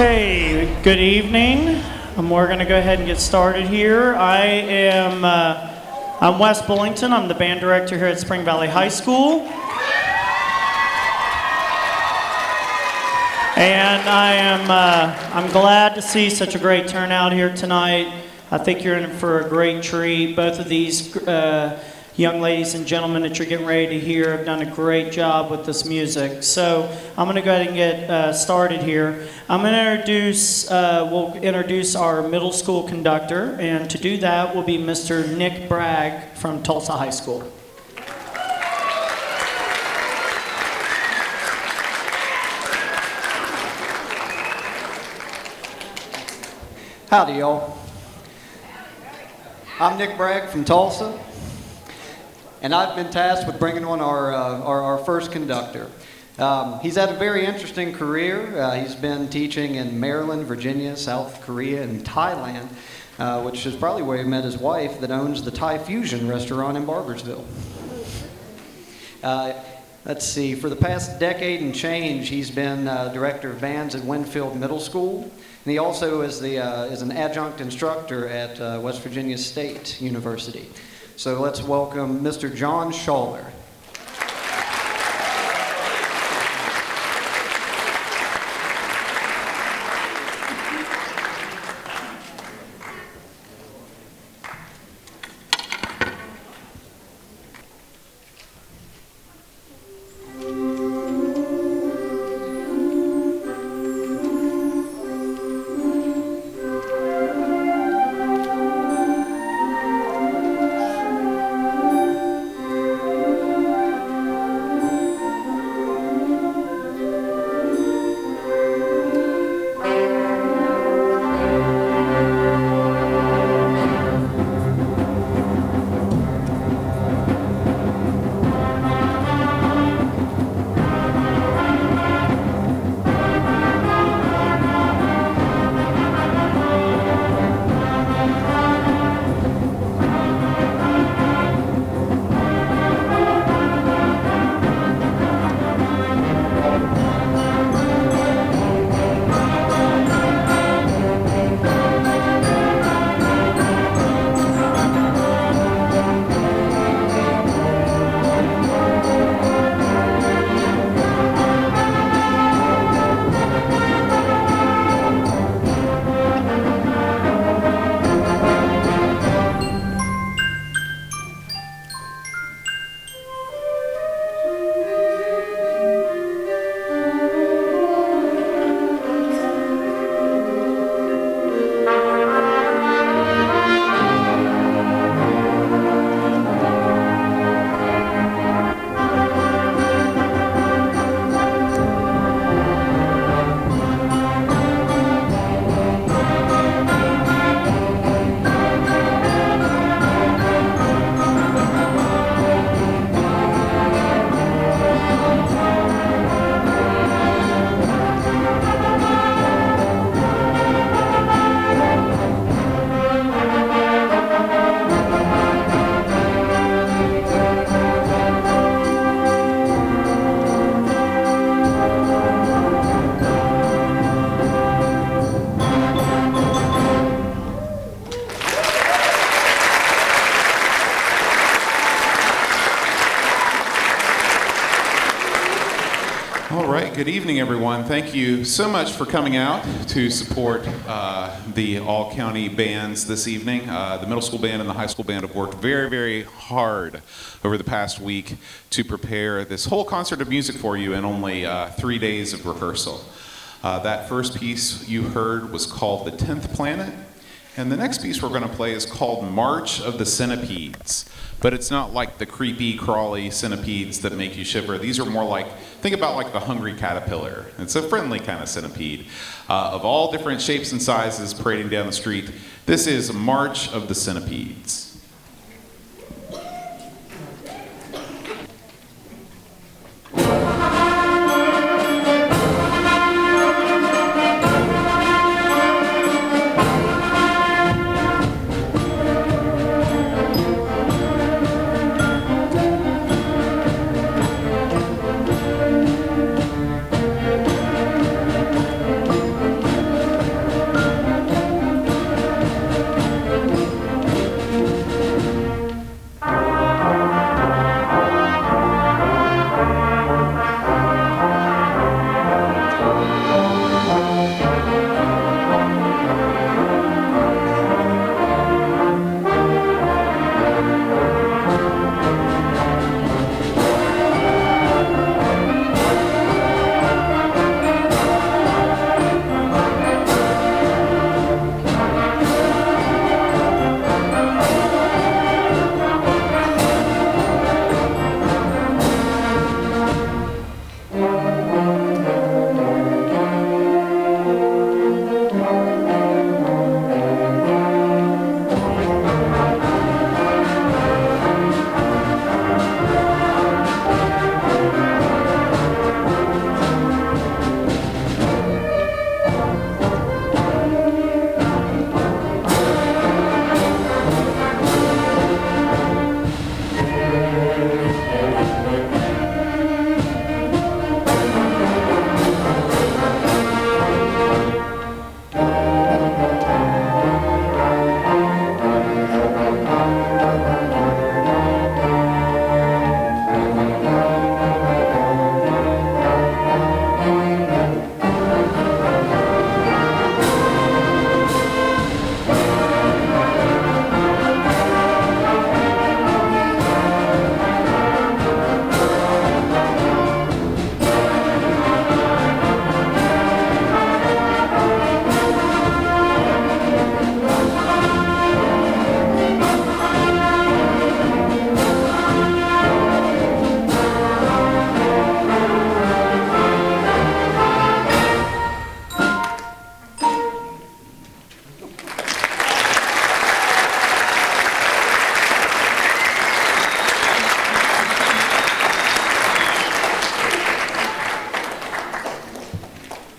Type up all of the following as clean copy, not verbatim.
Okay, good evening. We're going to go ahead and get started here. I'm Wes Bullington. I'm the band director here at Spring Valley High School. And I'm glad to see such a great turnout here tonight. I think you're in for a great treat. Both of these young ladies and gentlemen that you're getting ready to hear have done a great job with this music. So I'm going to go ahead and get started here. I'm going to we'll introduce our middle school conductor, and to do that will be Mr. Nick Bragg from Tulsa High School. Howdy, y'all. I'm Nick Bragg from Tulsa, and I've been tasked with bringing on our first conductor. He's had a very interesting career. He's been teaching in Maryland, Virginia, South Korea, and Thailand, which is probably where he met his wife that owns the Thai Fusion restaurant in Barbersville. Let's see, for the past decade and change, he's been director of bands at Winfield Middle School, and he also is an adjunct instructor at West Virginia State University. So let's welcome Mr. John Schaller. Good evening, everyone. Thank you so much for coming out to support the all-county bands this evening. The middle school band and the high school band have worked very, very hard over the past week to prepare this whole concert of music for you in only 3 days of rehearsal. That first piece you heard was called The 10th Planet, and the next piece we're going to play is called March of the Centipedes. But it's not like the creepy, crawly centipedes that make you shiver. These are more like, think about like the hungry caterpillar. It's a friendly kind of centipede of all different shapes and sizes parading down the street. This is March of the Centipedes.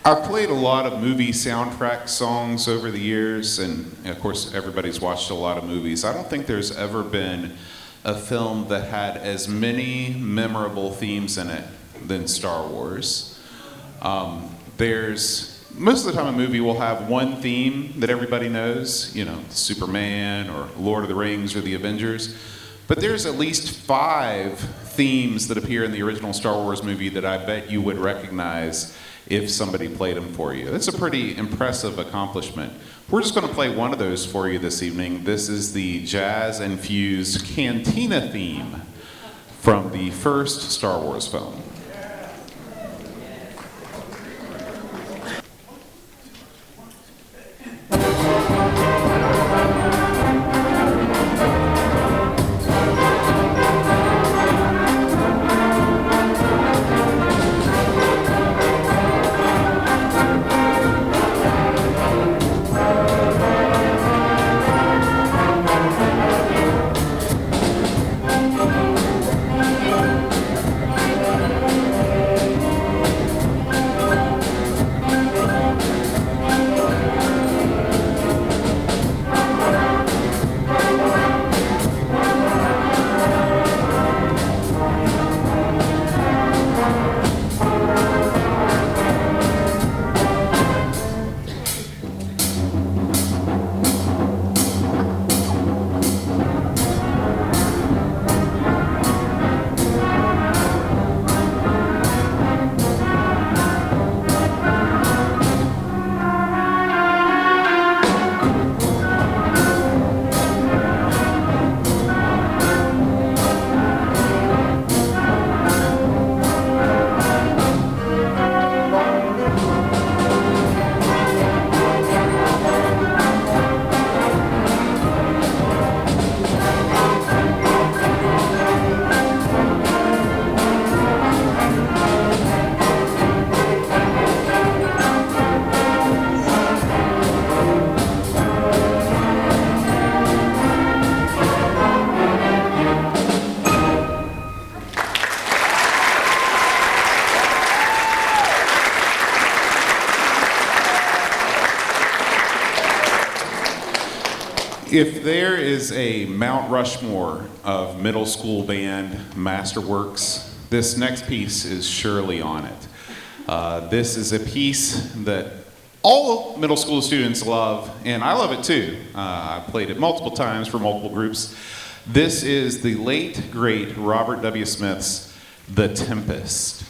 I've played a lot of movie soundtrack songs over the years, and of course, everybody's watched a lot of movies. I don't think there's ever been a film that had as many memorable themes in it than Star Wars. Most of the time a movie will have one theme that everybody knows, you know, Superman or Lord of the Rings or the Avengers. But there's at least 5 themes that appear in the original Star Wars movie that I bet you would recognize if somebody played them for you. It's a pretty impressive accomplishment. We're just going to play one of those for you this evening. This is the jazz-infused Cantina theme from the first Star Wars film. If there is a Mount Rushmore of middle school band masterworks, this next piece is surely on it. This is a piece that all middle school students love, and I love it too. I've played it multiple times for multiple groups. This is the late, great Robert W. Smith's The Tempest.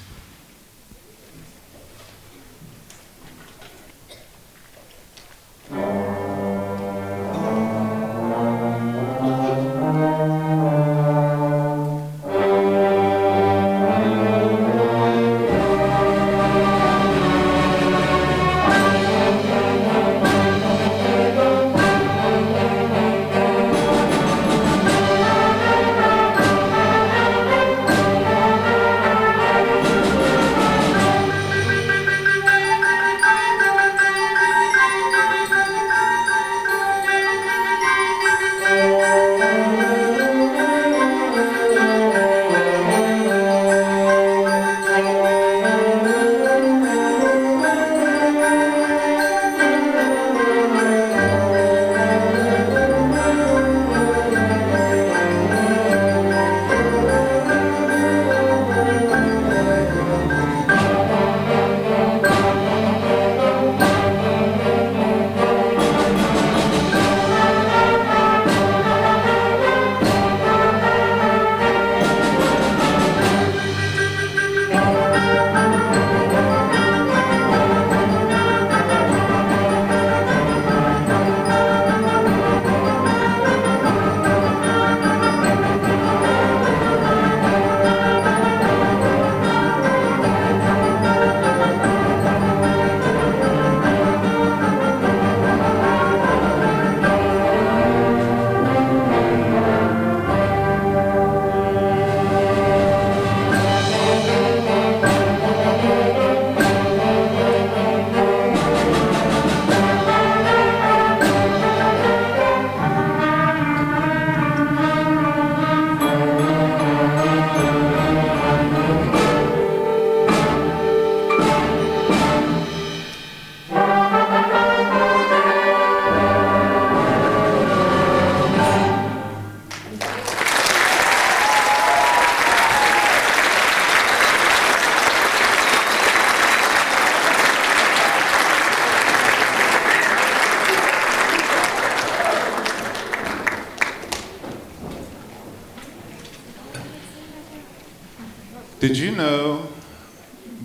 Did you know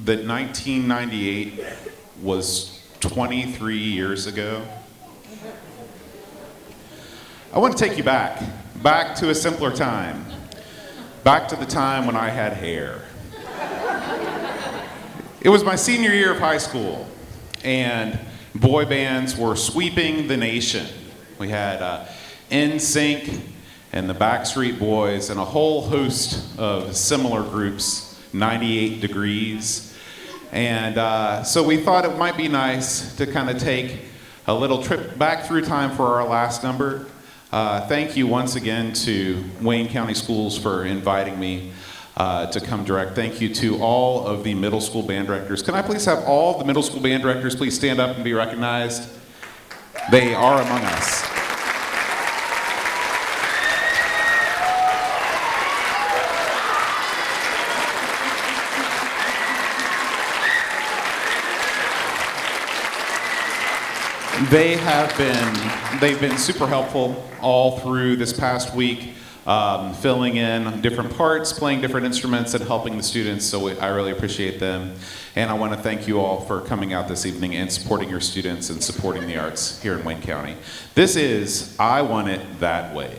that 1998 was 23 years ago? I want to take you back to a simpler time, back to the time when I had hair. It was my senior year of high school, and boy bands were sweeping the nation. We had NSYNC and the Backstreet Boys and a whole host of similar groups, 98 Degrees. And so we thought it might be nice to kind of take a little trip back through time for our last number. Thank you once again to Wayne County Schools for inviting me to come direct. Thank you to all of the middle school band directors. Can I please have all the middle school band directors please stand up and be recognized? They are among us. They've been super helpful all through this past week, filling in different parts, playing different instruments, and helping the students, so I really appreciate them. And I want to thank you all for coming out this evening and supporting your students and supporting the arts here in Wayne County. This is I Want It That Way.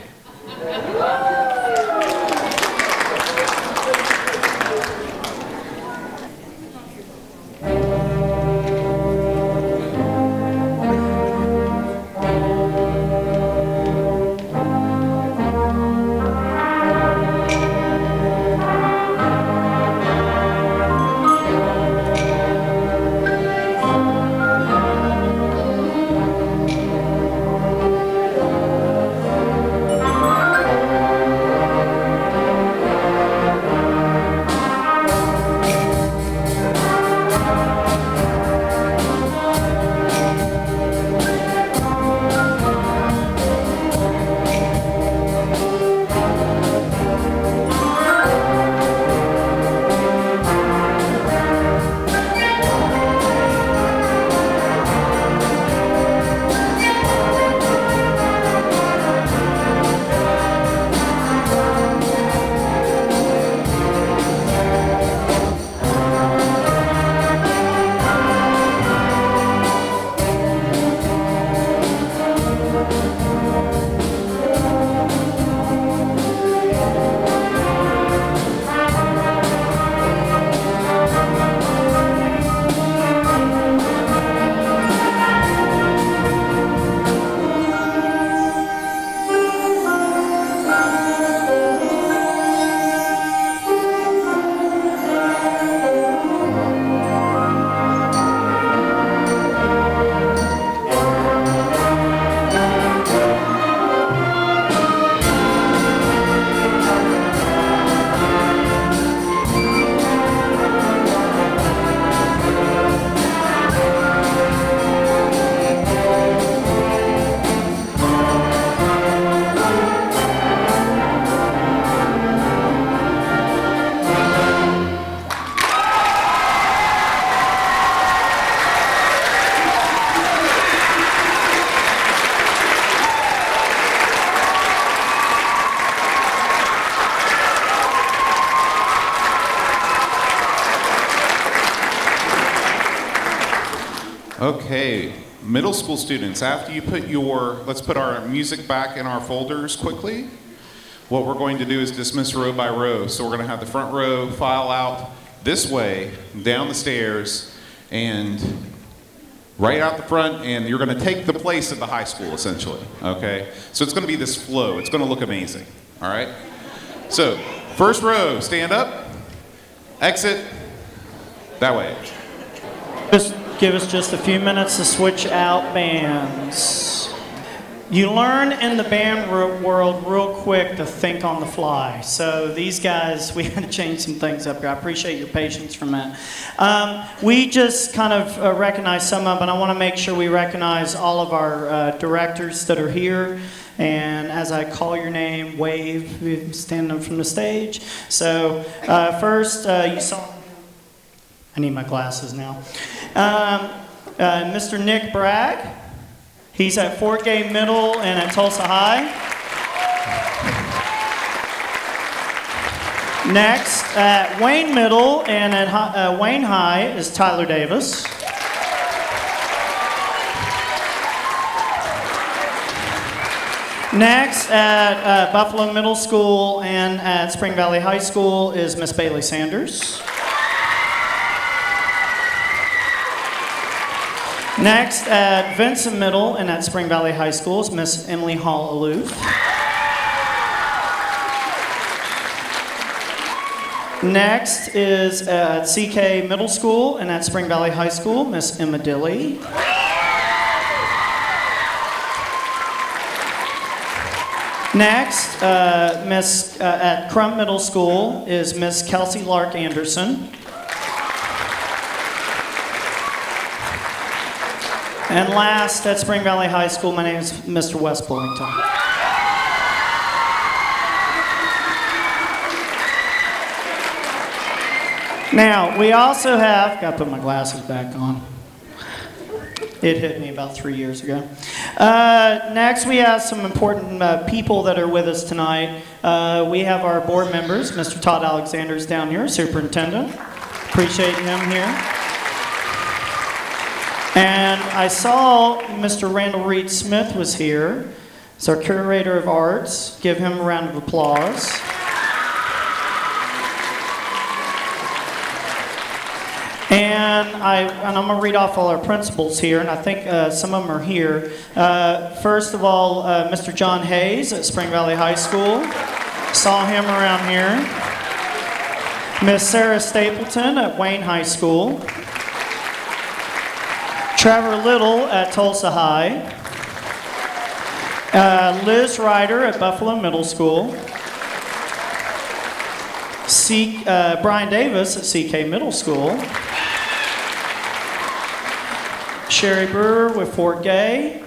Okay, middle school students, after you put let's put our music back in our folders quickly. What we're going to do is dismiss row by row. So we're going to have the front row file out this way, down the stairs, and right out the front, and you're going to take the place of the high school, essentially, okay? So it's going to be this flow. It's going to look amazing, all right? So, first row, stand up, exit, that way. Just give us just a few minutes to switch out bands. You learn in the band world real quick to think on the fly. So these guys, we had to change some things up here. I appreciate your patience from that. We just kind of recognize some of them, and I want to make sure we recognize all of our directors that are here. And as I call your name, wave, stand up from the stage. So first, you saw, I need my glasses now. Mr. Nick Bragg. He's at Fort Gay Middle and at Tulsa High. Next, at Wayne Middle and at Wayne High is Tyler Davis. Next, at Buffalo Middle School and at Spring Valley High School is Miss Bailey Sanders. Next, at Vincent Middle and at Spring Valley High School is Miss Emily Hall Aloof. Next is at CK Middle School and at Spring Valley High School, Miss Emma Dilly. Next, at Crump Middle School is Miss Kelsey Lark Anderson. And last, at Spring Valley High School, my name is Mr. Wes Bullington. Now, we also have, got to put my glasses back on. It hit me about 3 years ago. Next, we have some important people that are with us tonight. We have our board members. Mr. Todd Alexander is down here, superintendent. Appreciate him here. And I saw Mr. Randall Reed Smith was here. He's our curator of arts. Give him a round of applause. And I'm going to read off all our principals here, and I think some of them are here. First of all, Mr. John Hayes at Spring Valley High School. Saw him around here. Miss Sarah Stapleton at Wayne High School. Trevor Little at Tulsa High. Liz Ryder at Buffalo Middle School. Brian Davis at CK Middle School. Sherry Brewer with Fort Gay,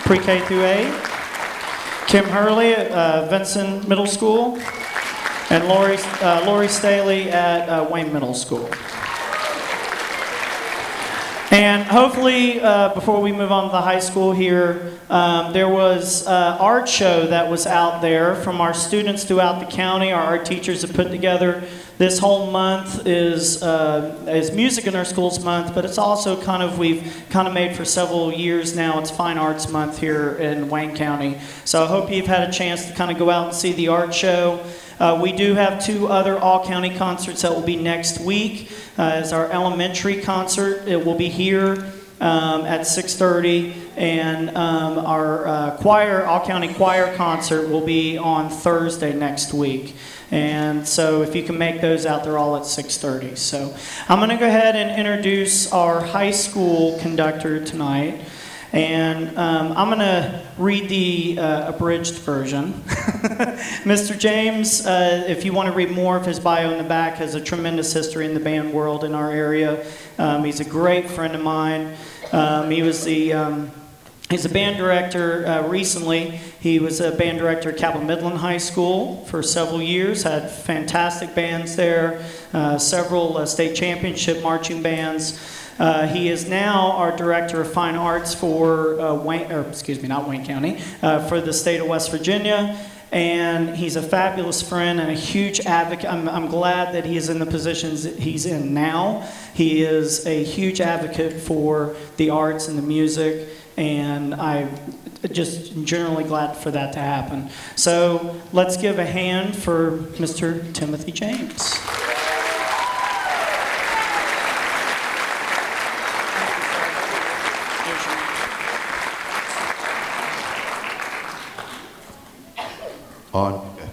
pre-K through 8. Kim Hurley at Vincent Middle School. And Lori Staley at Wayne Middle School. And hopefully, before we move on to the high school here, there was an art show that was out there from our students throughout the county. Our art teachers have put together. This whole month is Music in Our Schools Month, but it's also we've made for several years now. It's Fine Arts Month here in Wayne County. So I hope you've had a chance to go out and see the art show. We do have 2 other all-county concerts that will be next week. As our elementary concert, it will be here at 6:30, and our all-county choir concert will be on Thursday next week. And so if you can make those out, they're all at 6:30. So I'm going to go ahead and introduce our high school conductor tonight. And I'm going to read the abridged version. Mr. James, if you want to read more of his bio in the back, has a tremendous history in the band world in our area. He's a great friend of mine. He's a band director recently. He was a band director at Cabell Midland High School for several years, had fantastic bands there, several state championship marching bands. He is now our director of fine arts for not Wayne County, for the state of West Virginia. And he's a fabulous friend and a huge advocate. I'm glad that he is in the positions that he's in now. He is a huge advocate for the arts and the music, and I'm just generally glad for that to happen. So let's give a hand for Mr. Timothy James. On. Okay.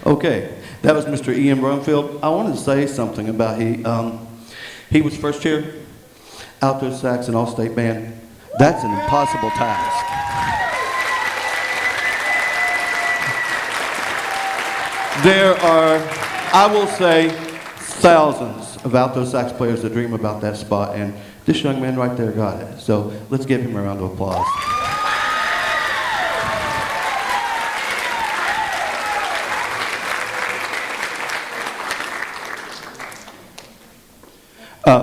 Okay, that was Mr. Ian Brumfield. I wanted to say something about he was first chair, alto sax and all-state band. That's an impossible task. There are, I will say, thousands of alto sax players that dream about that spot, and this young man right there got it. So let's give him a round of applause.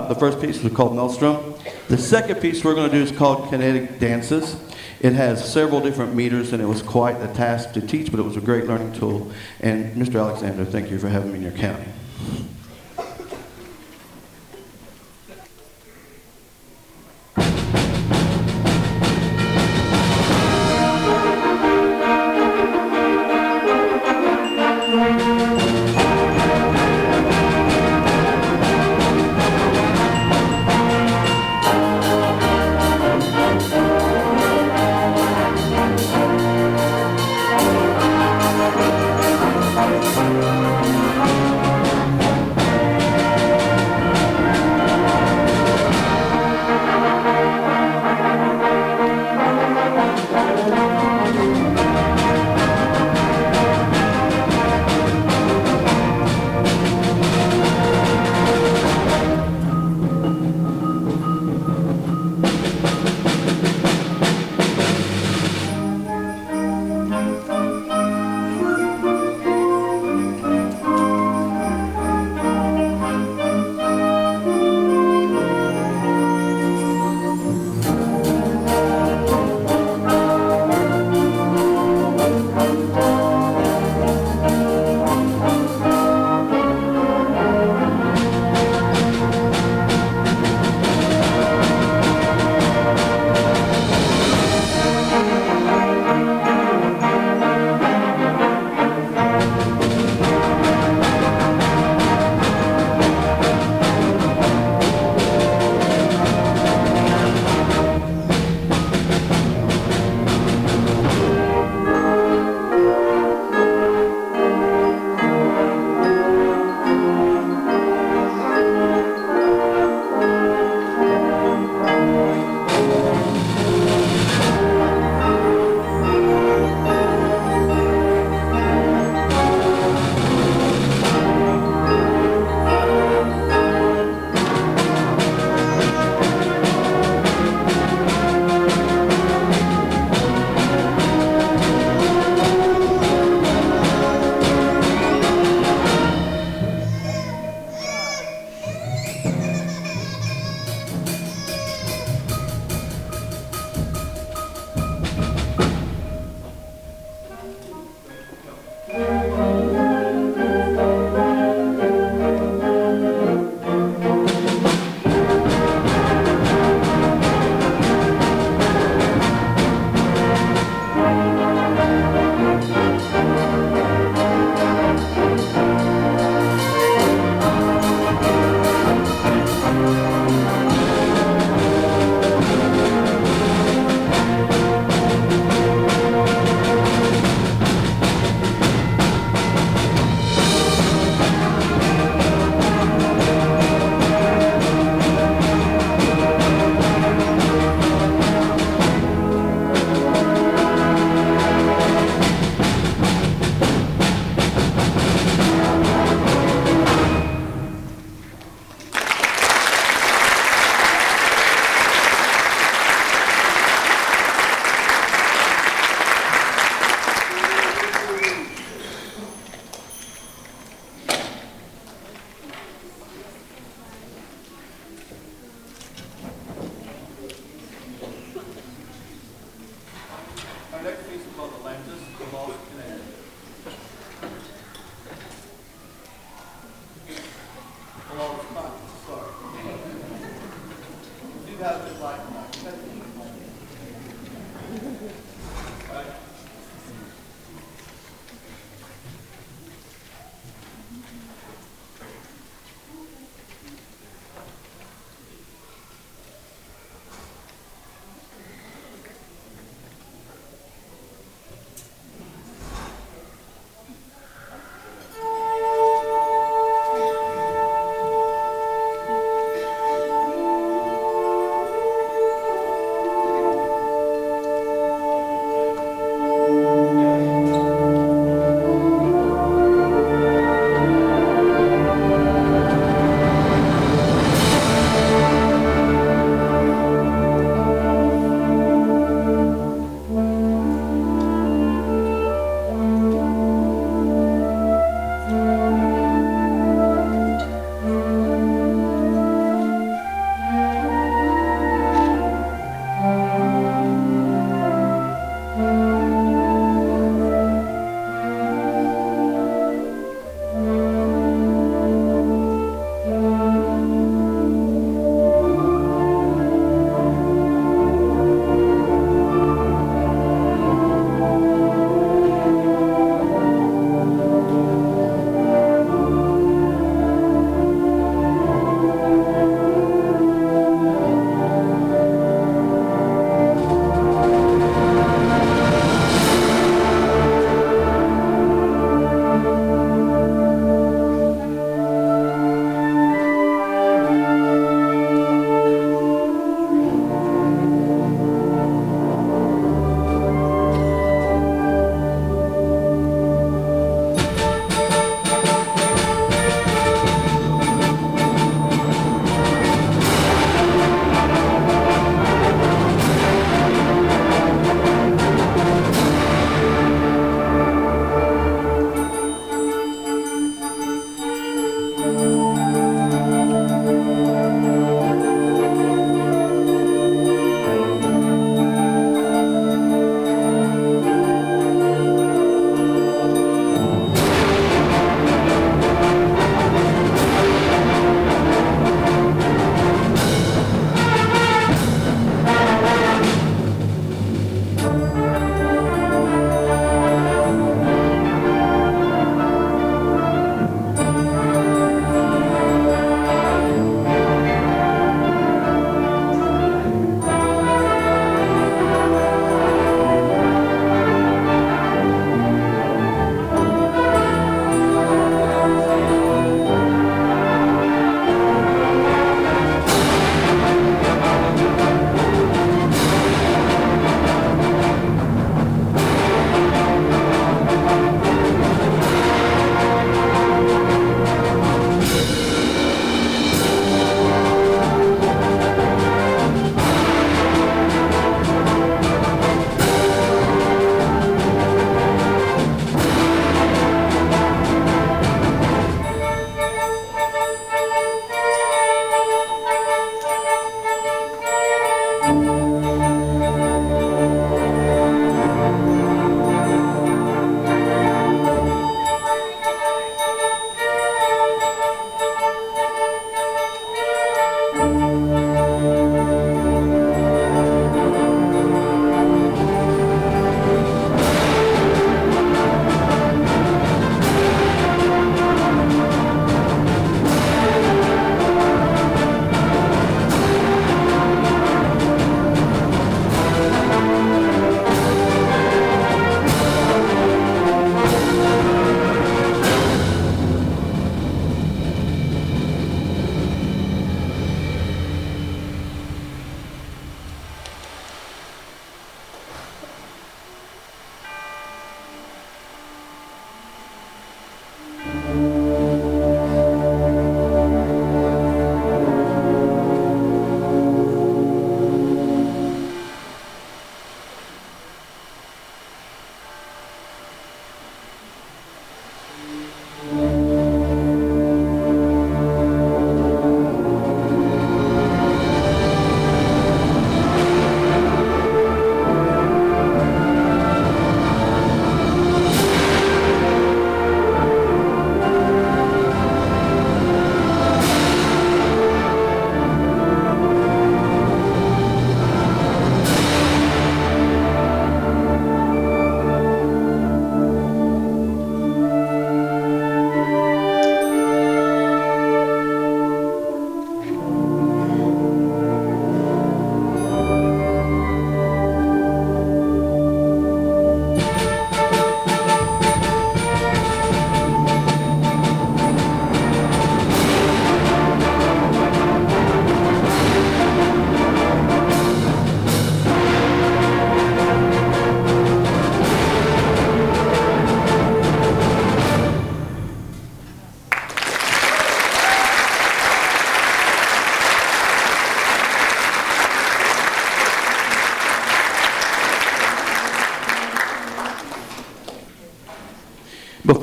The first piece was called Maelstrom. The second piece we're going to do is called Kinetic Dances. It has several different meters, and it was quite a task to teach, but it was a great learning tool. And Mr. Alexander, thank you for having me in your county.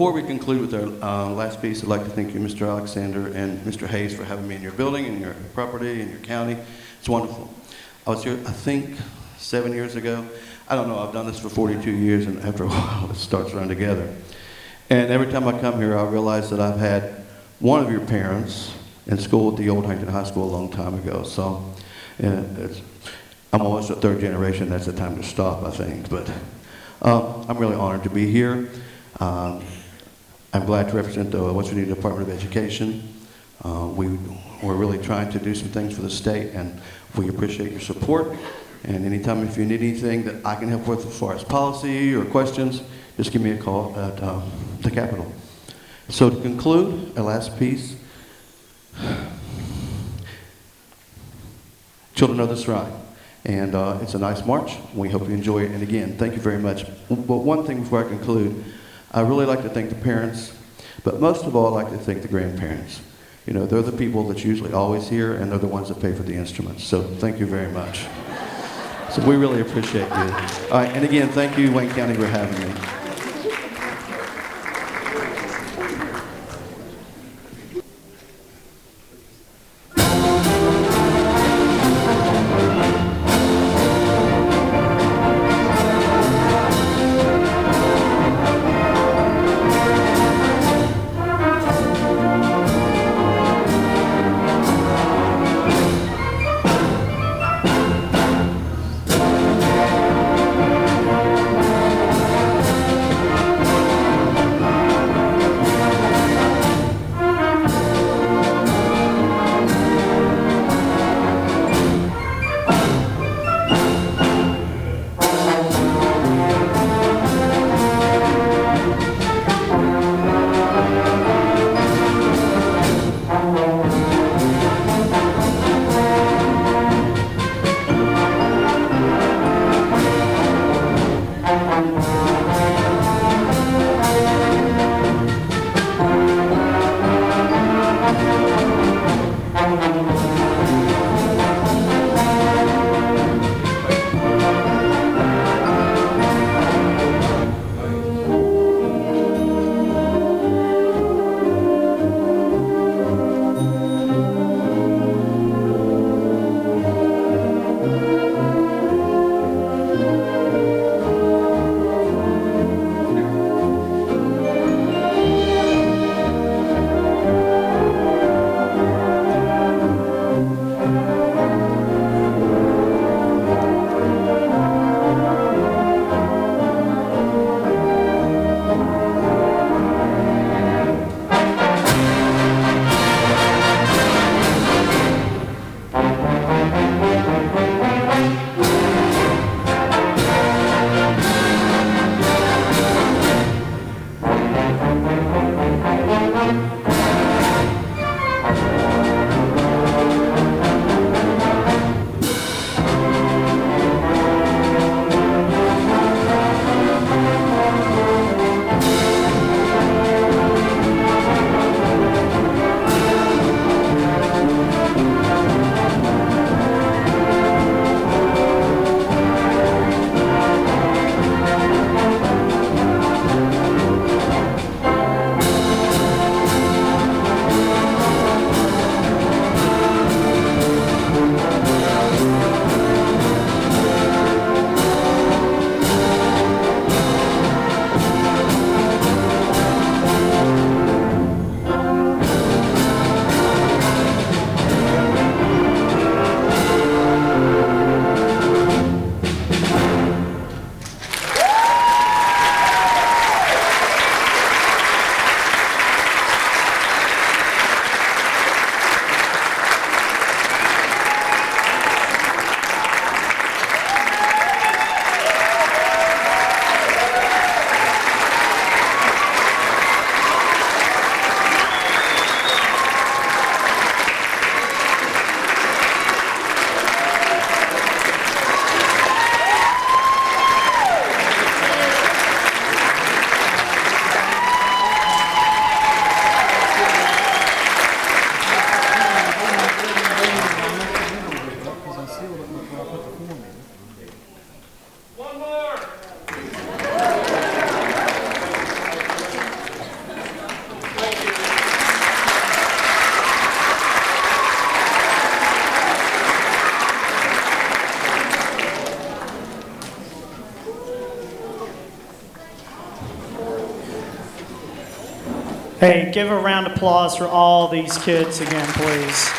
before we conclude with our last piece, I'd like to thank you, Mr. Alexander and Mr. Hayes, for having me in your building and your property and your county. It's wonderful. I was here, I think, 7 years ago. I don't know, I've done this for 42 years, and after a while, it starts running together. And every time I come here, I realize that I've had one of your parents in school at the Old Huntington High School a long time ago. So I'm almost a third generation. That's the time to stop, I think. But I'm really honored to be here. I'm glad to represent the West Virginia Department of Education. We're really trying to do some things for the state, and we appreciate your support. And anytime if you need anything that I can help with as far as policy or questions, just give me a call at the Capitol. So to conclude, our last piece, Children of the Shrine. And it's a nice march. We hope you enjoy it. And again, thank you very much. But one thing before I conclude, I really like to thank the parents, but most of all, I'd like to thank the grandparents. You know, they're the people that's usually always here, and they're the ones that pay for the instruments. So thank you very much. So we really appreciate you. All right, and again, thank you, Wayne County, for having me. Hey, give a round of applause for all these kids again, please.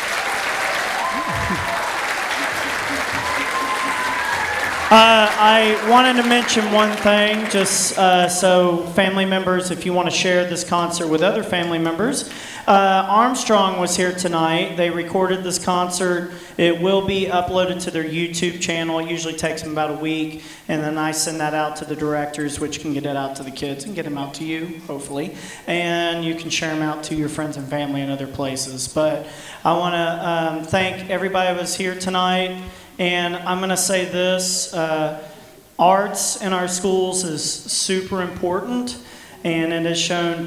I wanted to mention one thing, just so family members, if you want to share this concert with other family members. Armstrong was here tonight. They recorded this concert. It will be uploaded to their YouTube channel. It usually takes them about a week, and then I send that out to the directors, which can get it out to the kids and get them out to you, hopefully. And you can share them out to your friends and family in other places. But I want to thank everybody who was here tonight. And I'm going to say this, arts in our schools is super important, and it has shown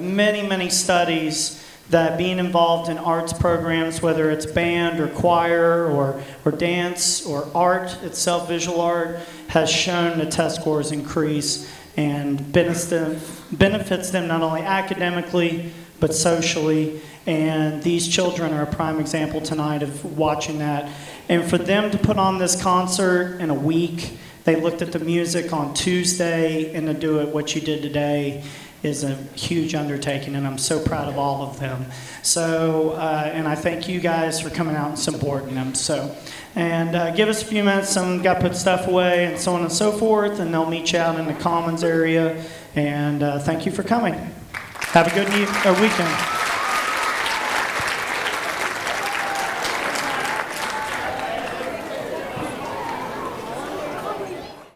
many studies that being involved in arts programs, whether it's band or choir or dance or art itself, visual art, has shown the test scores increase and benefits them not only academically but socially. And these children are a prime example tonight of watching that. And for them to put on this concert in a week, they looked at the music on Tuesday, and to do it what you did today is a huge undertaking, and I'm so proud of all of them. So, and I thank you guys for coming out and supporting them. So, and give us a few minutes. Some got to put stuff away and so on and so forth, and they'll meet you out in the commons area. And thank you for coming. Have a good weekend.